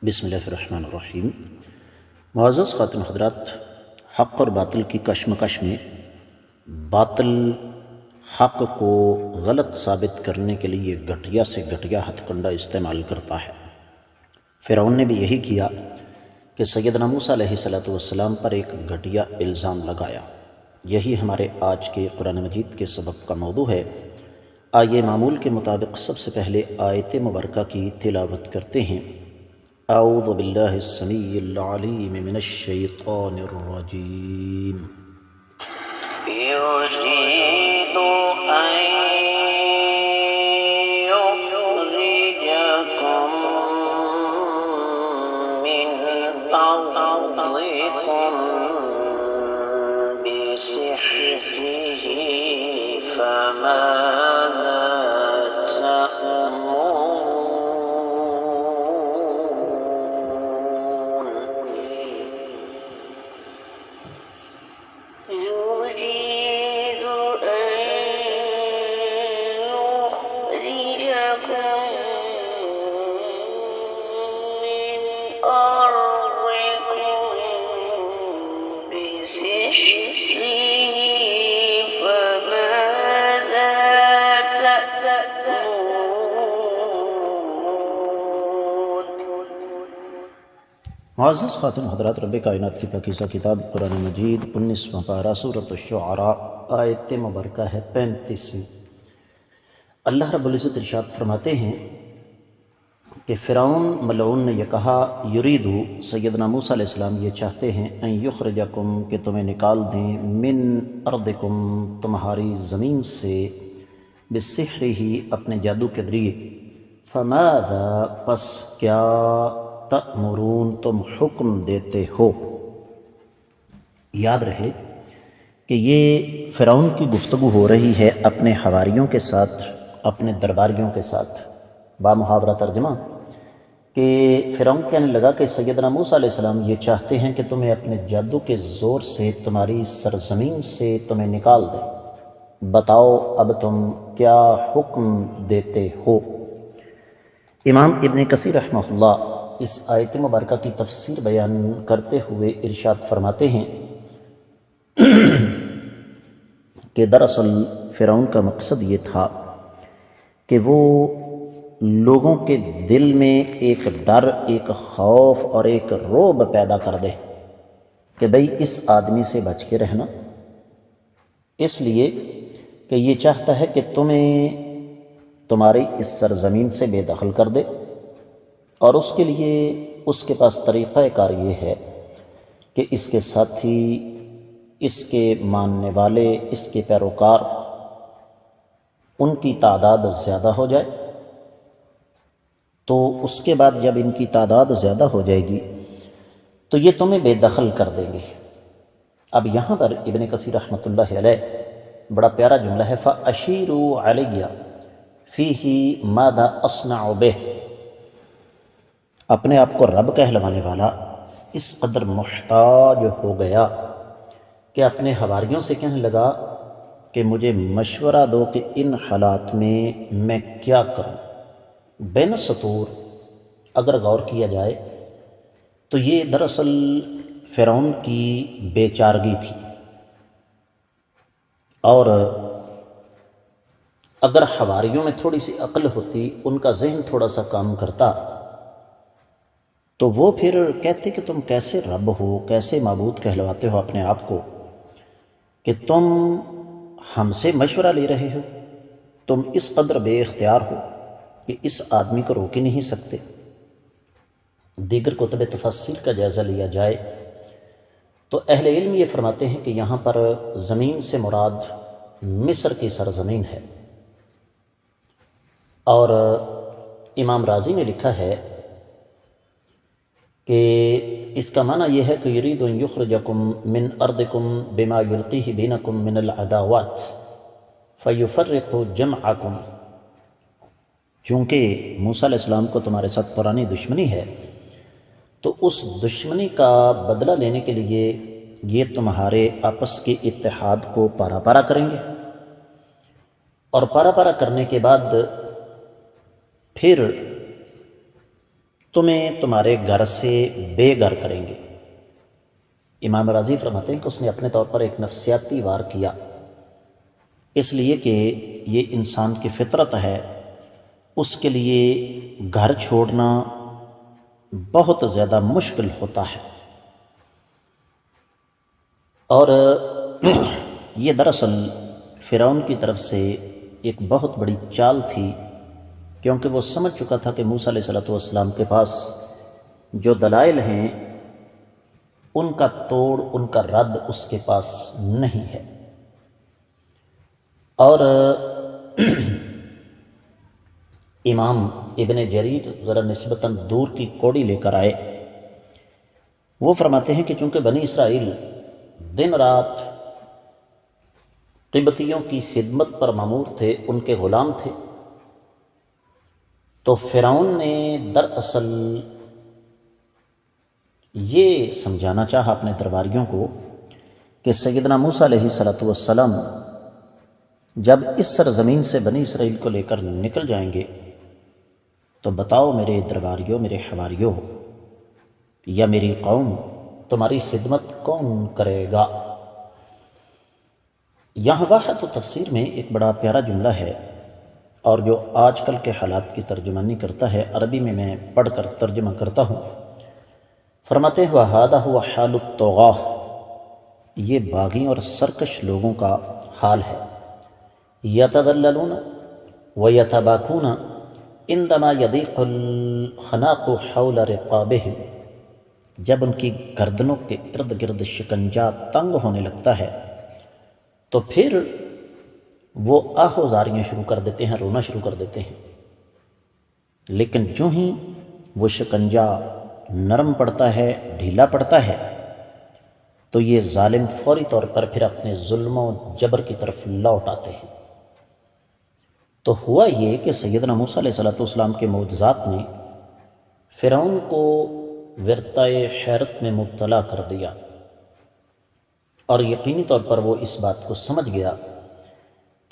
بسم اللہ الرحمن الرحیم۔ معزز خاتون حضرات، حق اور باطل کی کشمکش میں باطل حق کو غلط ثابت کرنے کے لیے گھٹیا سے گھٹیا ہتھ کنڈا استعمال کرتا ہے۔ فرعون نے بھی یہی کیا کہ سیدنا موسیٰ علیہ السلام پر ایک گھٹیا الزام لگایا۔ یہی ہمارے آج کے قرآن مجید کے سبق کا موضوع ہے۔ آئیے معمول کے مطابق سب سے پہلے آیت مبارکہ کی تلاوت کرتے ہیں۔ اعوذ باللہ السمیع العلیم من الشیطان الرجیم۔ يريد أن يخرجكم من أرضكم بسحره فماذا تأمرون؟ يريد أن يخرجكم من أرضكم بسحره فماذا تأمرون؟ معزز خاتون حضرات، رب کائنات کی پاکیزہ کتاب قرآن مجید 19واں پارہ سورۃ الشعراء، آیت مبارکہ ہے 35ویں۔ اللہ رب العزت ارشاد فرماتے ہیں کہ فرعون ملعون نے یہ کہا، یریدو سیدنا موسیٰ علیہ السلام یہ چاہتے ہیں، ان یخرجکم کہ تمہیں نکال دیں، من ارضکم تمہاری زمین سے، بسحرہ اپنے جادو کے ذریعے، فماذا پس کیا، تأمرون تم حکم دیتے ہو۔ یاد رہے کہ یہ فرعون کی گفتگو ہو رہی ہے اپنے حواریوں کے ساتھ، اپنے درباریوں کے ساتھ۔ بامحاورہ ترجمہ کہ فرعون کہنے لگا کہ سیدنا موسیٰ علیہ السلام یہ چاہتے ہیں کہ تمہیں اپنے جادو کے زور سے تمہاری سرزمین سے تمہیں نکال دیں، بتاؤ اب تم کیا حکم دیتے ہو۔ امام ابن کثیر رحمہ اللہ اس آیت مبارکہ کی تفسیر بیان کرتے ہوئے ارشاد فرماتے ہیں کہ دراصل فرعون کا مقصد یہ تھا کہ وہ لوگوں کے دل میں ایک ڈر، ایک خوف اور ایک رعب پیدا کر دے کہ بھئی اس آدمی سے بچ کے رہنا، اس لیے کہ یہ چاہتا ہے کہ تمہیں تمہاری اس سرزمین سے بے دخل کر دے، اور اس کے لیے اس کے پاس طریقہ کار یہ ہے کہ اس کے ساتھی، اس کے ماننے والے، اس کے پیروکار، ان کی تعداد زیادہ ہو جائے، تو اس کے بعد جب ان کی تعداد زیادہ ہو جائے گی تو یہ تمہیں بے دخل کر دیں گے۔ اب یہاں پر ابن کثیر رحمۃ اللہ علیہ بڑا پیارا جملہ ہے، فَأَشِيرُوا عَلَيَّ فِيهِ مَاذَا أَصْنَعُ بِهِ۔ اپنے آپ کو رب کہلوانے والا اس قدر محتاج ہو گیا کہ اپنے حواریوں سے کہنے لگا کہ مجھے مشورہ دو کہ ان حالات میں کیا کروں۔ بین السطور اگر غور کیا جائے تو یہ دراصل فرعون کی بے چارگی تھی، اور اگر حواریوں میں تھوڑی سی عقل ہوتی، ان کا ذہن تھوڑا سا کام کرتا، تو وہ پھر کہتے کہ تم کیسے رب ہو، کیسے معبود کہلواتے ہو اپنے آپ کو کہ تم ہم سے مشورہ لے رہے ہو، تم اس قدر بے اختیار ہو کہ اس آدمی کو روک ہی نہیں سکتے۔ دیگر کتب تفسیر کا جائزہ لیا جائے تو اہل علم یہ فرماتے ہیں کہ یہاں پر زمین سے مراد مصر کی سرزمین ہے، اور امام رازی نے لکھا ہے کہ اس کا معنی یہ ہے کہ یرید ان یخرجکم من ارضکم بما یلقیہ بینکم من العداوات فیفرق جمعکم۔ چونکہ موسیٰ علیہ السلام کو تمہارے ساتھ پرانی دشمنی ہے، تو اس دشمنی کا بدلہ لینے کے لیے یہ تمہارے آپس کے اتحاد کو پارا پارا کریں گے، اور پارا پارا کرنے کے بعد پھر تمہیں تمہارے گھر سے بے گھر کریں گے۔ امام راضی فرماتے ہیں کہ اس نے اپنے طور پر ایک نفسیاتی وار کیا، اس لیے کہ یہ انسان کی فطرت ہے، اس کے لیے گھر چھوڑنا بہت زیادہ مشکل ہوتا ہے۔ اور یہ دراصل فرعون کی طرف سے ایک بہت بڑی چال تھی، کیونکہ وہ سمجھ چکا تھا کہ موسیٰ علیہ السلام کے پاس جو دلائل ہیں ان کا توڑ، ان کا رد اس کے پاس نہیں ہے۔ اور امام ابن جریر ذرا نسبتاً دور کی کوڑی لے کر آئے، وہ فرماتے ہیں کہ چونکہ بنی اسرائیل دن رات قبطیوں کی خدمت پر مامور تھے، ان کے غلام تھے، تو فرعون نے دراصل یہ سمجھانا چاہا اپنے درباریوں کو کہ سیدنا موسیٰ علیہ السلام جب اس سرزمین سے بنی اسرائیل کو لے کر نکل جائیں گے تو بتاؤ میرے درباریوں، میرے حواریوں یا میری قوم، تمہاری خدمت کون کرے گا؟ یہاں واحد و تفسیر میں ایک بڑا پیارا جملہ ہے، اور جو آج کل کے حالات کی ترجمانی کرتا ہے، عربی میں پڑھ کر ترجمہ کرتا ہوں۔ فرماتے ہیں وَهَذَا هُوَ حَالُ الطُّغَاة، یہ باغی اور سرکش لوگوں کا حال ہے۔ يَتَذَلَّلُونَ وَيَتَبَاكُونَ عندما يضيق الخناق حول رقابهم، جب ان کی گردنوں کے ارد گرد شکنجا تنگ ہونے لگتا ہے تو پھر وہ آہوزاریاں شروع کر دیتے ہیں، رونا شروع کر دیتے ہیں۔ لیکن جو ہی وہ شکنجا نرم پڑتا ہے، ڈھیلا پڑتا ہے، تو یہ ظالم فوری طور پر پھر اپنے ظلم و جبر کی طرف لوٹ آتے ہیں۔ تو ہوا یہ کہ سیدنا موسیٰ علیہ السلام کے معجزات نے فرعون کو ورطۂ حیرت میں مبتلا کر دیا، اور یقینی طور پر وہ اس بات کو سمجھ گیا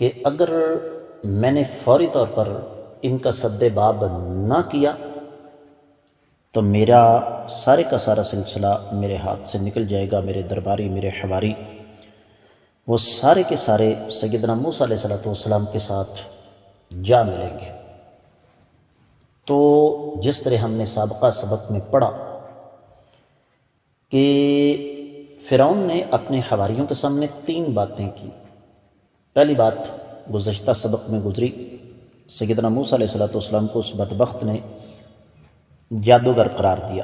کہ اگر میں نے فوری طور پر ان کا سد باب نہ کیا تو میرا سارے کا سارا سلسلہ میرے ہاتھ سے نکل جائے گا، میرے درباری، میرے حواری، وہ سارے کے سارے سیدنا موسیٰ علیہ السلام کے ساتھ جا ملیں گے۔ تو جس طرح ہم نے سابقہ سبق میں پڑھا کہ فرعون نے اپنے حواریوں کے سامنے 3 باتیں کی۔ پہلی بات گزشتہ سبق میں گزری، سیدنا موسیٰ علیہ السلام کو اس بدبخت نے جادوگر قرار دیا۔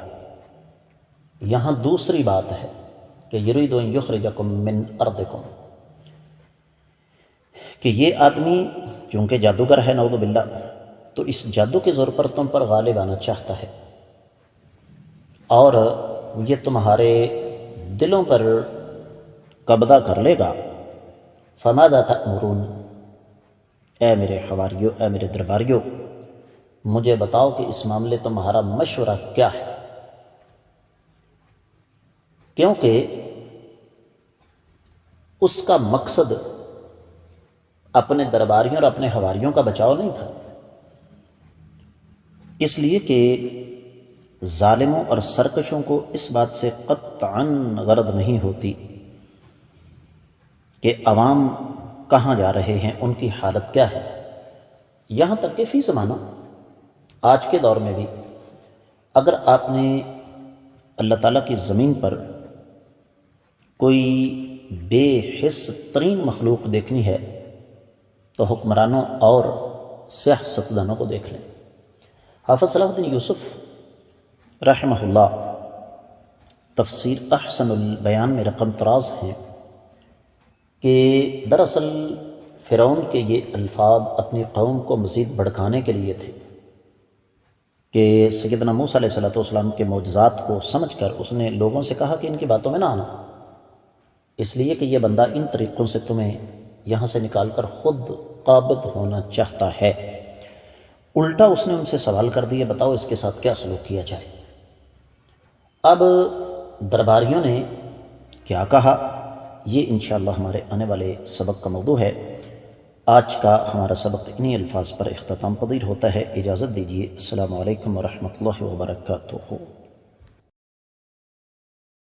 یہاں دوسری بات ہے کہ یرید ان یخرجکم من ارضکم، کہ یہ آدمی چونکہ جادوگر ہے نعوذ باللہ، تو اس جادو کے زور پر تم پر غالب آنا چاہتا ہے، اور یہ تمہارے دلوں پر قبضہ کر لے گا۔ فماذا تأمرون، اے میرے حواریوں، اے میرے درباریوں، مجھے بتاؤ کہ اس معاملے تمہارا مشورہ کیا ہے؟ کیونکہ اس کا مقصد اپنے درباریوں اور اپنے حواریوں کا بچاؤ نہیں تھا، اس لیے کہ ظالموں اور سرکشوں کو اس بات سے قطعاً غرض نہیں ہوتی کہ عوام کہاں جا رہے ہیں، ان کی حالت کیا ہے۔ یہاں تک کہ فی زمانہ آج کے دور میں بھی اگر آپ نے اللہ تعالیٰ کی زمین پر کوئی بے حس ترین مخلوق دیکھنی ہے تو حکمرانوں اور سیاستدانوں کو دیکھ لیں۔ حافظ صلاح الدین یوسف رحمہ اللہ تفسیر احسن البیان میں رقم طراز ہیں کہ دراصل فرعون کے یہ الفاظ اپنی قوم کو مزید بھڑکانے کے لیے تھے کہ سیدنا موسیٰ علیہ السلام کے معجزات کو سمجھ کر اس نے لوگوں سے کہا کہ ان کی باتوں میں نہ آنا، اس لیے کہ یہ بندہ ان طریقوں سے تمہیں یہاں سے نکال کر خود قابض ہونا چاہتا ہے۔ الٹا اس نے ان سے سوال کر دیا، بتاؤ اس کے ساتھ کیا سلوک کیا جائے۔ اب درباریوں نے کیا کہا، یہ انشاءاللہ ہمارے آنے والے سبق کا موضوع ہے۔ آج کا ہمارا سبق انہی الفاظ پر اختتام پذیر ہوتا ہے۔ اجازت دیجیے، السلام علیکم ورحمۃ اللہ وبرکاتہ۔